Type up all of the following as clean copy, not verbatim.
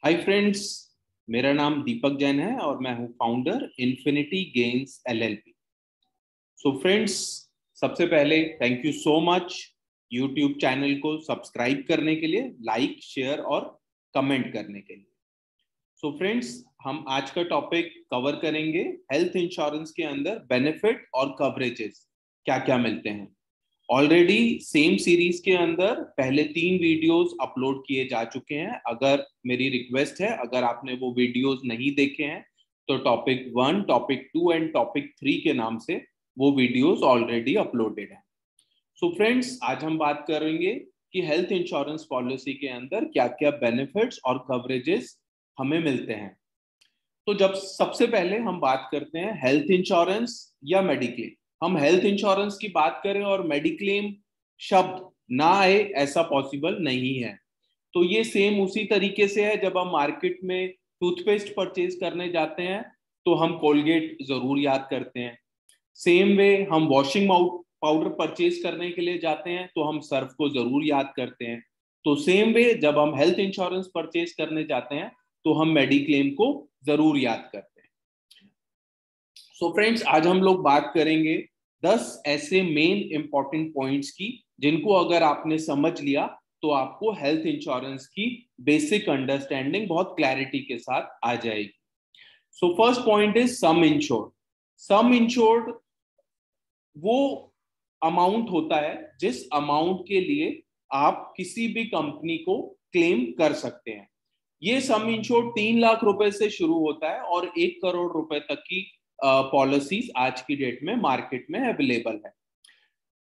Hi friends, मेरा नाम दीपक जैन है और मैं हूं founder infinity games LLP. So friends, सबसे पहले thank you so much YouTube channel को सब्सक्राइब करने के लिए, लाइक, शेयर और कमेंट करने के लिए। सो फ्रेंड्स, हम आज का टॉपिक कवर करेंगे हेल्थ इंश्योरेंस के अंदर बेनिफिट और कवरेजेस क्या क्या मिलते हैं। ऑलरेडी सेम सीरीज के अंदर पहले 3 वीडियोस अपलोड किए जा चुके हैं। अगर मेरी रिक्वेस्ट है, अगर आपने वो वीडियोस नहीं देखे हैं तो टॉपिक 1, टॉपिक 2 एंड टॉपिक 3 के नाम से वो वीडियोस ऑलरेडी अपलोडेड है। सो फ्रेंड्स, आज हम बात करेंगे कि हेल्थ इंश्योरेंस पॉलिसी के अंदर क्या क्या बेनिफिट्स और कवरेजेस हमें मिलते हैं। तो जब सबसे पहले हम बात करते हैं हेल्थ इंश्योरेंस या मेडिक्लेम, हम हेल्थ इंश्योरेंस की बात करें और मेडिक्लेम शब्द ना आए ऐसा पॉसिबल नहीं है। तो ये सेम उसी तरीके से है, जब हम मार्केट में टूथपेस्ट परचेज करने जाते हैं तो हम कोलगेट जरूर याद करते हैं। सेम वे हम वॉशिंग पाउडर परचेज करने के लिए जाते हैं तो हम सर्फ को जरूर याद करते हैं। तो सेम वे जब हम हेल्थ इंश्योरेंस परचेज करने जाते हैं तो हम मेडिक्लेम को जरूर याद करते हैं। सो फ्रेंड्स, आज हम लोग बात करेंगे 10 ऐसे मेन इंपॉर्टेंट पॉइंट्स की, जिनको अगर आपने समझ लिया तो आपको हेल्थ इंश्योरेंस की बेसिक अंडरस्टैंडिंग बहुत क्लैरिटी के साथ आ जाएगी। So first point is some insured. Some insured वो अमाउंट होता है जिस अमाउंट के लिए आप किसी भी कंपनी को क्लेम कर सकते हैं। ये सम इंश्योर्ड 3 लाख रुपए से शुरू होता है और 1 करोड़ रुपए तक की पॉलिसीज आज की डेट में मार्केट में अवेलेबल है।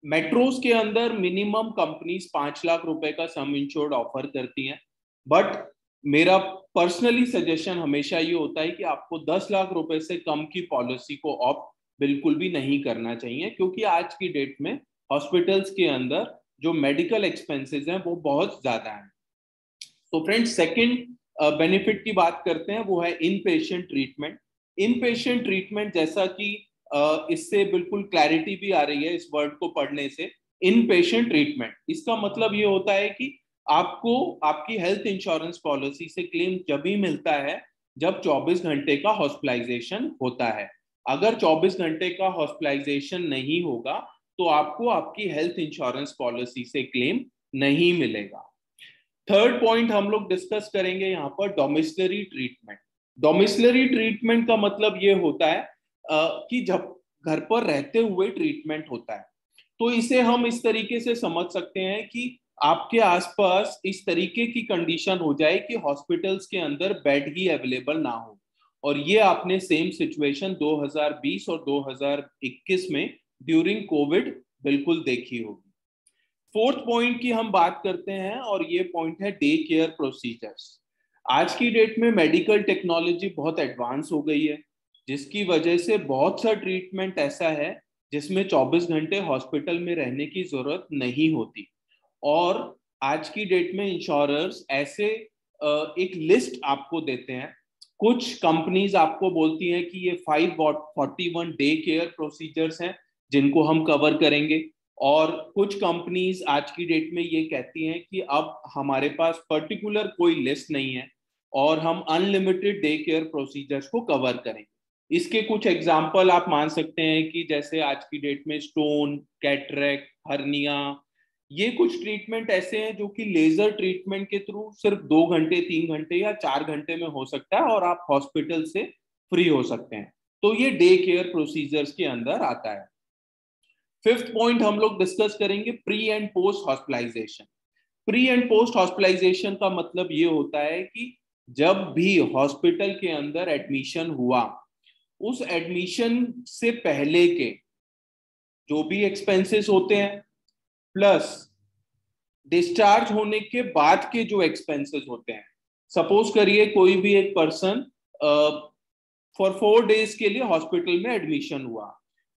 मेट्रोज के अंदर मिनिमम कंपनीज 5 लाख रुपए का सम इंश्योर्ड ऑफर करती हैं, बट मेरा पर्सनली सजेशन हमेशा ये होता है कि आपको 10 लाख रुपए से कम की पॉलिसी को ऑप्ट बिल्कुल भी नहीं करना चाहिए, क्योंकि आज की डेट में हॉस्पिटल्स के अंदर जो मेडिकल एक्सपेंसेस हैं वो बहुत ज्यादा हैं। तो फ्रेंड्स, सेकंड बेनिफिट की बात करते हैं, वो है इन पेशेंट ट्रीटमेंट। इन पेशेंट ट्रीटमेंट, जैसा कि इससे बिल्कुल क्लैरिटी भी आ रही है इस वर्ड को पढ़ने से। इन पेशेंट ट्रीटमेंट, इसका मतलब ये होता है कि आपको आपकी हेल्थ इंश्योरेंस पॉलिसी से क्लेम जब भी मिलता है जब 24 घंटे का हॉस्पिटलाइजेशन होता है। अगर 24 घंटे का हॉस्पिटलाइजेशन नहीं होगा तो आपको आपकी हेल्थ इंश्योरेंस पॉलिसी से क्लेम नहीं मिलेगा। थर्ड पॉइंट हम लोग डिस्कस करेंगे यहाँ पर डोमिसिलरी ट्रीटमेंट। डोमिसिलरी ट्रीटमेंट का मतलब ये होता है कि जब घर पर रहते हुए ट्रीटमेंट होता है, तो इसे हम इस तरीके से समझ सकते हैं कि आपके आसपास इस तरीके की कंडीशन हो जाए कि हॉस्पिटल्स के अंदर बेड ही अवेलेबल ना हो। और ये आपने सेम सिचुएशन 2020 और 2021 में ड्यूरिंग कोविड बिल्कुल देखी होगी। फोर्थ पॉइंट की हम बात करते हैं और ये पॉइंट है डे केयर प्रोसीजर्स। आज की डेट में मेडिकल टेक्नोलॉजी बहुत एडवांस हो गई है, जिसकी वजह से बहुत सा ट्रीटमेंट ऐसा है जिसमें 24 घंटे हॉस्पिटल में रहने की जरूरत नहीं होती। और आज की डेट में इंश्योरर्स ऐसे एक लिस्ट आपको देते हैं। कुछ कंपनीज आपको बोलती हैं कि ये 541 डे केयर प्रोसीजर्स हैं जिनको हम कवर करेंगे, और कुछ कंपनीज आज की डेट में ये कहती हैं कि अब हमारे पास पर्टिकुलर कोई लिस्ट नहीं है और हम अनलिमिटेड डे केयर प्रोसीजर्स को कवर करेंगे। इसके कुछ एग्जाम्पल आप मान सकते हैं कि जैसे आज की डेट में स्टोन, कैटरेक्ट, हर्निया, ये कुछ ट्रीटमेंट ऐसे हैं जो कि लेजर ट्रीटमेंट के थ्रू सिर्फ 2 घंटे, 3 घंटे या 4 घंटे में हो सकता है और आप हॉस्पिटल से फ्री हो सकते हैं। तो ये डे केयर प्रोसीजर्स के अंदर आता है। फिफ्थ पॉइंट हम लोग डिस्कस करेंगे pre and post hospitalisation. Pre and post hospitalisation का मतलब ये होता है कि जब भी हॉस्पिटल के अंदर एडमिशन हुआ, उस एडमिशन से पहले के जो भी एक्सपेंसेस होते हैं, प्लस डिस्चार्ज होने के बाद के जो एक्सपेंसेस होते हैं। सपोज करिए कोई भी एक पर्सन फॉर 4 डेज के लिए हॉस्पिटल में एडमिशन हुआ।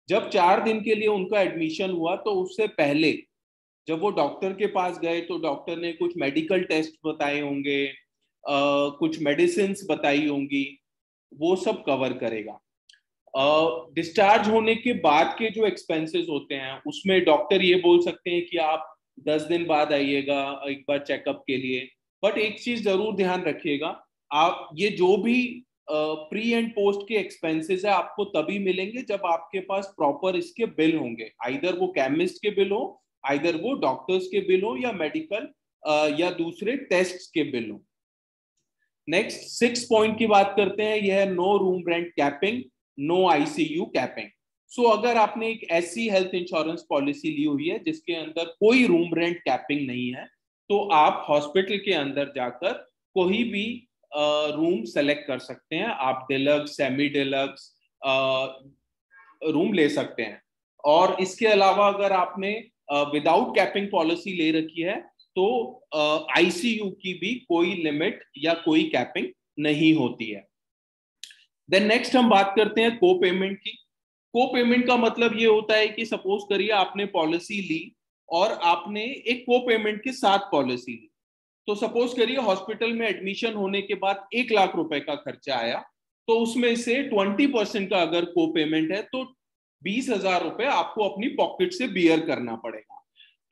जब 4 दिन के लिए उनका एडमिशन हुआ तो उससे पहले जब वो डॉक्टर के पास गए तो डॉक्टर ने कुछ मेडिकल टेस्ट बताए होंगे, कुछ मेडिसिन बताई होंगी, वो सब कवर करेगा। डिस्चार्ज होने के बाद के जो एक्सपेंसेस होते हैं उसमें डॉक्टर ये बोल सकते हैं कि आप 10 दिन बाद आइएगा एक बार चेकअप के लिए। बट एक चीज जरूर ध्यान रखिएगा, आप ये जो भी प्री एंड पोस्ट के एक्सपेंसेस है आपको तभी मिलेंगे जब आपके पास प्रॉपर इसके बिल होंगे, आइदर वो केमिस्ट के बिल हो, आइदर वो डॉक्टर्स के बिल हो, या मेडिकल या दूसरे टेस्ट के बिल हो। नेक्स्ट 6 पॉइंट की बात करते हैं, यह है no room rent capping, no ICU capping. So अगर आपने एक ऐसी हेल्थ इंश्योरेंस पॉलिसी ली हुई है जिसके अंदर कोई रूम रेंट कैपिंग नहीं है, तो आप हॉस्पिटल के अंदर जाकर कोई भी रूम सेलेक्ट कर सकते हैं। आप डिलक्स, सेमी डिलक्स रूम ले सकते हैं। और इसके अलावा अगर आपने विदाउट कैपिंग पॉलिसी ले रखी है तो आईसीयू की भी कोई लिमिट या कोई कैपिंग नहीं होती है। देन नेक्स्ट हम बात करते हैं को पेमेंट की। को पेमेंट का मतलब ये होता है कि सपोज करिए आपने पॉलिसी ली और आपने एक को पेमेंट के साथ पॉलिसी ली। तो सपोज करिए हॉस्पिटल में एडमिशन होने के बाद 1 लाख रुपए का खर्चा आया, तो उसमें से 20% का अगर को पेमेंट है तो 20,000 रुपए आपको अपनी पॉकेट से बियर करना पड़ेगा।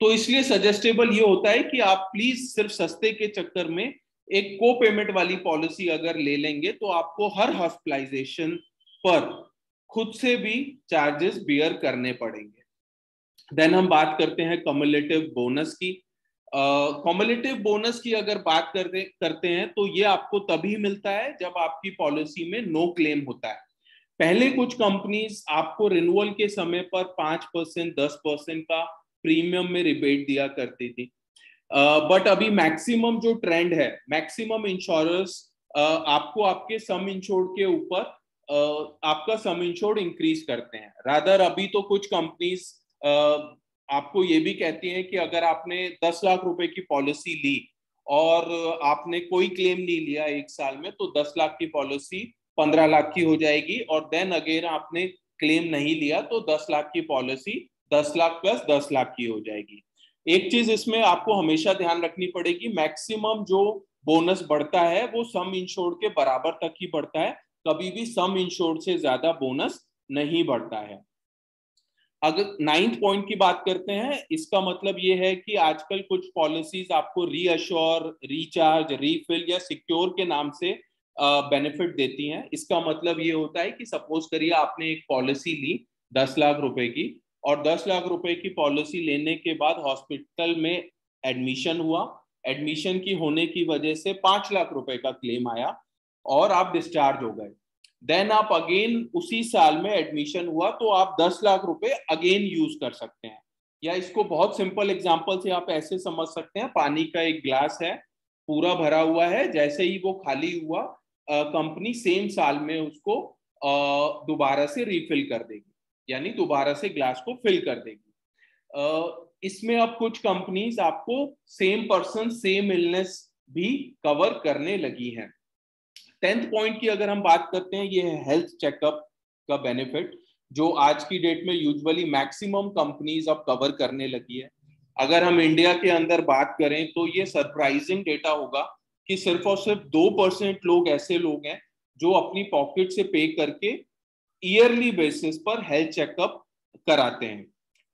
तो इसलिए सजेस्टेबल ये होता है कि आप प्लीज सिर्फ सस्ते के चक्कर में एक को पेमेंट वाली पॉलिसी अगर ले लेंगे तो आपको हर हॉस्पिटलाइजेशन पर खुद से भी चार्जेस बियर करने पड़ेंगे। देन हम बात करते हैं कम्युलेटिव बोनस की। कम्युलेटिव बोनस की अगर बात करते हैं तो ये आपको तभी मिलता है जब आपकी पॉलिसी में नो क्लेम होता है। पहले कुछ कंपनीज आपको रिन्यूअल के समय पर 5%, 10% का प्रीमियम में रिबेट दिया करती थी, बट अभी मैक्सिमम जो ट्रेंड है, मैक्सिमम इंश्योरर्स आपको आपके सम इंश्योर्ड के ऊपर आपका सम इंश्योर्ड इंक्रीज करते हैं। रादर अभी तो कुछ कंपनीज आपको ये भी कहती हैं कि अगर आपने 10 लाख रुपए की पॉलिसी ली और आपने कोई क्लेम नहीं लिया 1 साल में, तो 10 लाख की पॉलिसी 15 लाख की हो जाएगी, और देन अगर आपने क्लेम नहीं लिया तो 10 लाख की पॉलिसी 10 लाख प्लस 10 लाख की हो जाएगी। एक चीज इसमें आपको हमेशा ध्यान रखनी पड़ेगी, मैक्सिमम जो बोनस बढ़ता है वो सम इंश्योर्ड के बराबर तक ही बढ़ता है, कभी भी सम इंश्योर्ड से ज्यादा बोनस नहीं बढ़ता है। अगर 9th पॉइंट की बात करते हैं, इसका मतलब ये है कि आजकल कुछ पॉलिसीज आपको रीअश्योर, रिचार्ज, रीफिल या सिक्योर के नाम से बेनिफिट देती हैं। इसका मतलब ये होता है कि सपोज करिए आपने एक पॉलिसी ली 10 लाख रुपए की, और 10 लाख रुपए की पॉलिसी लेने के बाद हॉस्पिटल में एडमिशन हुआ, एडमिशन की होने की वजह से 5 लाख रुपए का क्लेम आया और आप डिस्चार्ज हो गए। देन आप अगेन उसी साल में एडमिशन हुआ तो आप 10 लाख रुपए अगेन यूज कर सकते हैं। या इसको बहुत सिंपल एग्जांपल से आप ऐसे समझ सकते हैं, पानी का एक ग्लास है, पूरा भरा हुआ है, जैसे ही वो खाली हुआ कंपनी सेम साल में उसको दोबारा से रिफिल कर देगी, यानी दोबारा से ग्लास को फिल कर देगी। इसमें अब कुछ कंपनीज आपको सेम पर्सन सेम इलनेस भी कवर करने लगी हैं। 10th पॉइंट की अगर हम बात करते हैं, ये है हेल्थ चेकअप का बेनिफिट, जो आज की डेट में यूजुअली मैक्सिमम कंपनीज अब कवर करने लगी है। अगर हम इंडिया के अंदर बात करें तो ये सरप्राइजिंग डेटा होगा कि सिर्फ और सिर्फ 2% लोग ऐसे लोग हैं जो अपनी पॉकेट से पे करके ईयरली बेसिस पर हेल्थ चेकअप कराते हैं।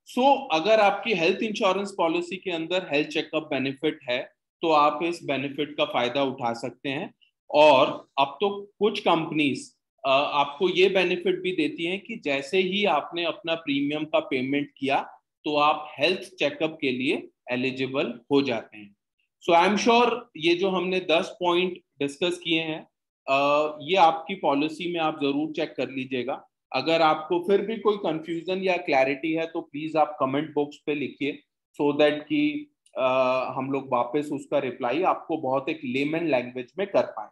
सो अगर आपकी हेल्थ इंश्योरेंस पॉलिसी के अंदर हेल्थ चेकअप बेनिफिट है तो आप इस बेनिफिट का फायदा उठा सकते हैं। और अब तो कुछ कंपनीज आपको ये बेनिफिट भी देती हैं कि जैसे ही आपने अपना प्रीमियम का पेमेंट किया तो आप हेल्थ चेकअप के लिए एलिजिबल हो जाते हैं। सो आई एम श्योर ये जो हमने 10 पॉइंट डिस्कस किए हैं ये आपकी पॉलिसी में आप जरूर चेक कर लीजिएगा। अगर आपको फिर भी कोई कंफ्यूजन या क्लैरिटी है तो प्लीज आप कमेंट बॉक्स पे लिखिए, सो दैट कि हम लोग वापस उसका रिप्लाई आपको बहुत एक लेमन लैंग्वेज में कर पाए।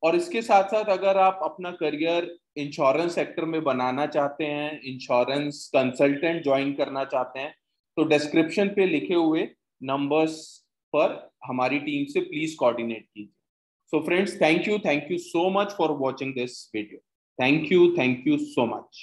और इसके साथ साथ अगर आप अपना करियर इंश्योरेंस सेक्टर में बनाना चाहते हैं, इंश्योरेंस कंसल्टेंट ज्वाइन करना चाहते हैं, तो डिस्क्रिप्शन पे लिखे हुए नंबर्स पर हमारी टीम से प्लीज कोऑर्डिनेट कीजिए। So friends, thank you so much for watching this video. Thank you so much.